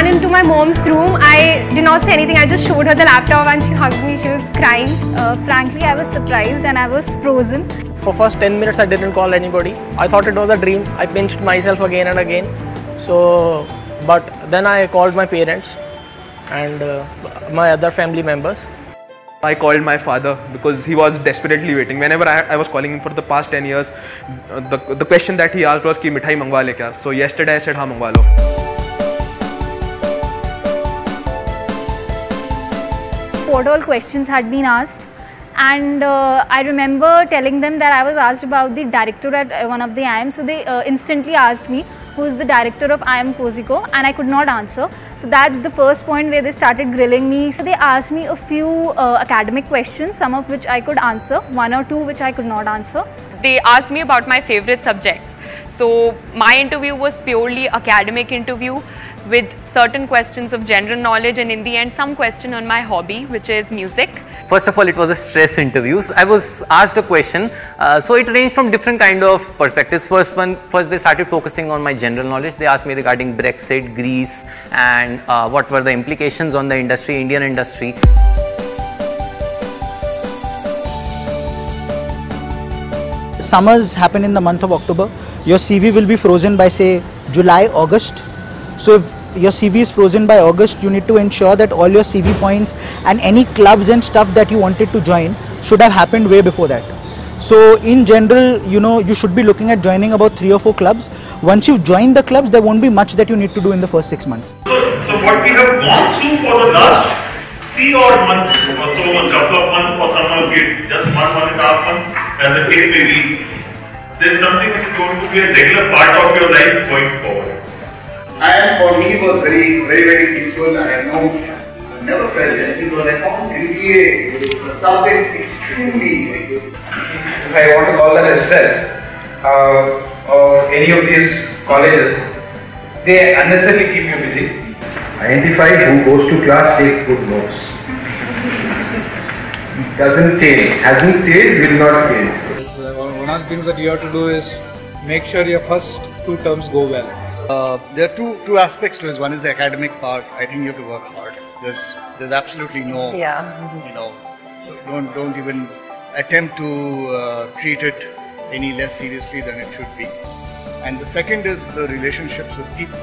ran into my mom's room. I did not say anything. I just showed her the laptop and she hugged me. She was crying. Frankly, I was surprised and I was frozen. For first 10 minutes, I didn't call anybody. I thought it was a dream. I pinched myself again and again. So, but then I called my parents and my other family members. I called my father because he was desperately waiting. Whenever I was calling him for the past 10 years, the question that he asked was कि मिठाई मंगवा ले क्या? So yesterday I said हाँ मंगवा लो. What all questions had been asked, and I remember telling them that I was asked about the director at one of the IIM. So they instantly asked me who is the director of IIM Cozico, and I could not answer. So that's the first point where they started grilling me. So they asked me a few academic questions, some of which I could answer, one or two which I could not answer. They asked me about my favorite subjects. So my interview was purely academic interview with certain questions of general knowledge and in the end some question on my hobby, which is music. First of all, it was a stress interview. I was asked a question, so it ranged from different kind of perspectives. First they started focusing on my general knowledge. They asked me regarding Brexit, Greece, and what were the implications on the industry, Indian industry. Summers happen in the month of October. Your CV will be frozen by say July, August. So if your CV is frozen by August, you need to ensure that all your CV points and any clubs and stuff that you wanted to join should have happened way before that. So in general, you know, you should be looking at joining about 3 or 4 clubs. Once you join the clubs, there won't be much that you need to do in the first 6 months. So what we have gone through for the last 3 odd months or so, a couple of months for some of kids, just 1.5 months, as the case may be, there's something which is going to be a regular part of your life going forward. And for me was very peaceful. I never felt anything because I found MBA, the subjects extremely easy. If I want to call that a stress of any of these colleges, they unnecessarily keep you busy. Identify who goes to class, takes good notes. Doesn't change, hasn't changed, will not change. One of the things that you have to do is make sure your first 2 terms go well. There are two aspects to this. One is the academic part. I think you have to work hard. There's absolutely no, you know, don't even attempt to treat it any less seriously than it should be. And the second is the relationships with people.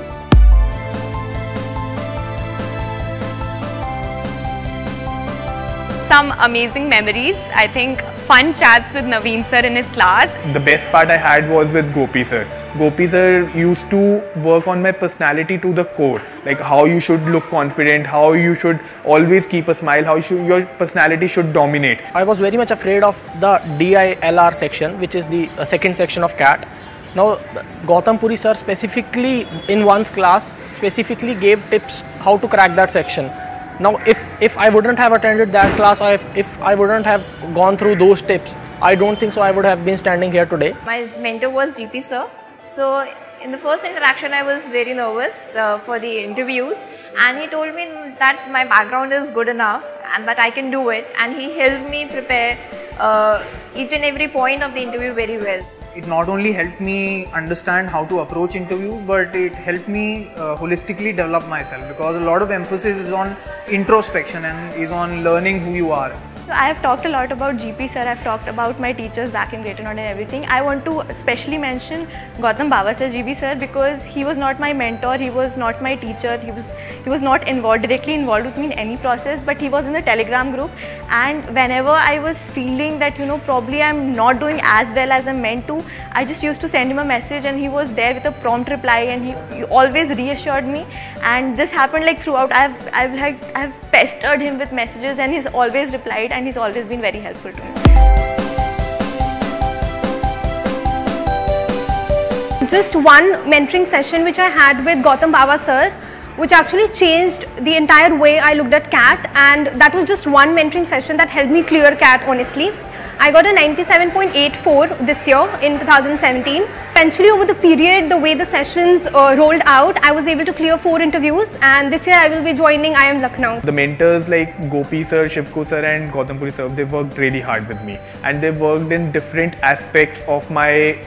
Some amazing memories. I think fun chats with Naveen sir in his class. The best part I had was with Gopi sir. Gopi sir used to work on my personality to the core, like how you should look confident, how you should always keep a smile, how your personality should dominate. I was very much afraid of the DILR section, which is the second section of CAT. Now, Gautam Puri sir specifically in one's class specifically gave tips how to crack that section. Now, if I wouldn't have attended that class or if I wouldn't have gone through those tips, I don't think so I would have been standing here today. My mentor was GP sir. So in the first interaction, I was very nervous for the interviews, and he told me that my background is good enough and that I can do it, and he helped me prepare each and every point of the interview very well. It not only helped me understand how to approach interviews, but it helped me holistically develop myself, because a lot of emphasis is on introspection and is on learning who you are. So I have talked a lot about GP sir, I have talked about my teachers back in Greater Noida and everything. I want to especially mention Gautam Baba sir, GP sir, because he was not my mentor, he was not my teacher, he was not directly involved with me in any process, but he was in the Telegram group, and whenever I was feeling that, you know, probably I'm not doing as well as I'm meant to, I just used to send him a message and he was there with a prompt reply, and he always reassured me. And this happened like throughout. I've pestered him with messages and he's always replied, and he's always been very helpful to me. Just one mentoring session which I had with Gautam Baba sir, which actually changed the entire way I looked at CAT, and that was just one mentoring session that helped me clear CAT honestly. I got a 97.84 this year in 2017. Eventually over the period, the way the sessions rolled out, I was able to clear 4 interviews, and this year I will be joining IIM Lucknow. The mentors like Gopi sir, Shivko sir and Gautam Puri sir, they worked really hard with me, and they worked in different aspects of my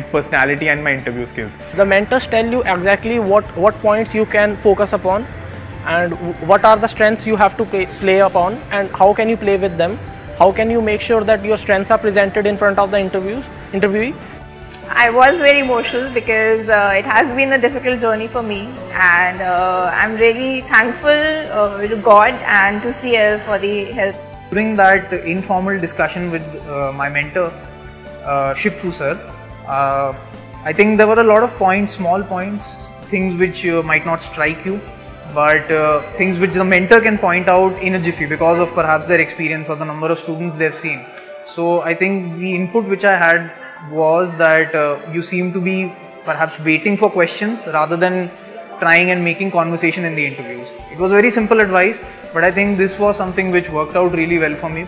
personality and my interview skills. The mentors tell you exactly what points you can focus upon and what are the strengths you have to play upon, and how can you play with them? How can you make sure that your strengths are presented in front of the interviewee? I was very emotional because it has been a difficult journey for me, and I'm really thankful to God and to CL for the help. During that informal discussion with my mentor, Shivku sir, I think there were a lot of points, small points, things which might not strike you, but things which the mentor can point out in a jiffy because of perhaps their experience or the number of students they've seen. So I think the input which I had was that you seem to be perhaps waiting for questions rather than trying and making conversation in the interviews. It was very simple advice, but I think this was something which worked out really well for me.